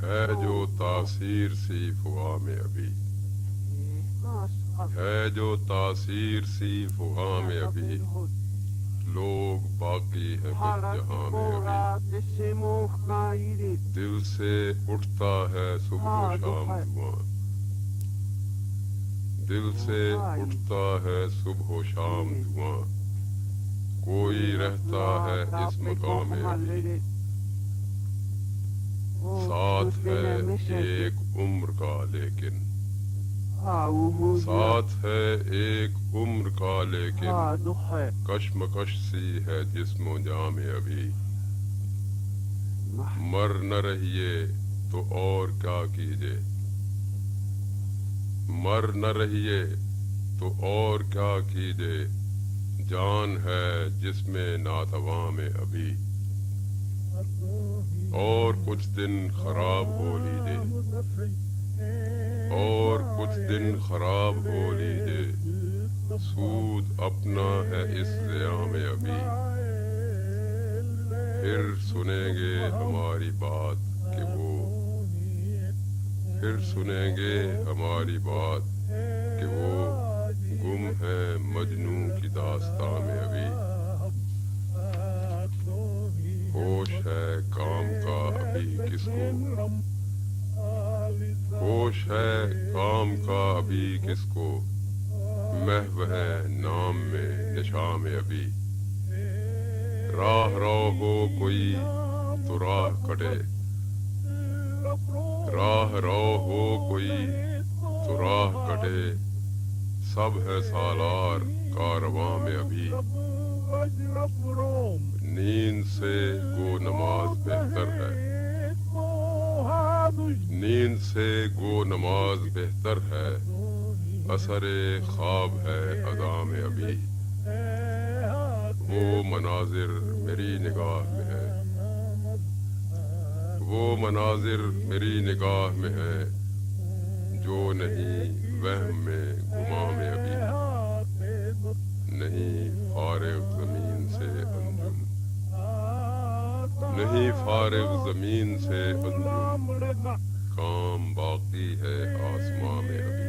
ہے جو تاثیر سی فغاں میں ابھی، ہے جو تاثیر سی فغاں میں ابھی، لوگ باقی ہے کچھ جہاں میں ابھی، دل سے اٹھتا ہے صبح و شام دھواں، دل سے اٹھتا ہے صبح و شام دھواں، کوئی رہتا ہے اس مقام میں ابھی، ساتھ ہے ایک عمر کا لیکن، ساتھ ہے ایک عمر کا لیکن، کشمکش سی ہے جسم و جاں میں ابھی، مر نہ رہیے تو اور کیا کیجے، مر نہ رہیے تو اور کیا کیجے، جان ہے جس میں ناتواں میں ابھی، اور کچھ دن خراب ہو لیجے، اور کچھ دن خراب ہو لیجے، سود اپنا ہے اس ضیاء میں ابھی، پھر سنیں گے ہماری بات کہ وہ، پھر سنیں گے ہماری بات کہ وہ گم ہے مجنوں کی داستاں میں ابھی، ہوش ہے کام کا ابھی کس کو، ہوش ہے کام کا ابھی کس کو، محو ہے نام میں نشاں میں ابھی، راہ رو ہو کوئی تو راہ کٹے، راہ رو ہو کوئی تو راہ کٹے، سب ہے سالار کارواں میں ابھی، نیند سے گو نماز بہتر ہے، نیند سے گو نماز بہتر ہے، اثر خواب ہے ادا میں ابھی، وہ مناظر میری نگاہ میں ہے، وہ مناظر میری نگاہ میں ہے، جو نہیں وہم میں گماں میں ابھی، نہیں فارغ زمین سے انجم، نہیں فارغ زمین سے انجم، کام باقی ہے آسماں میں ابھی۔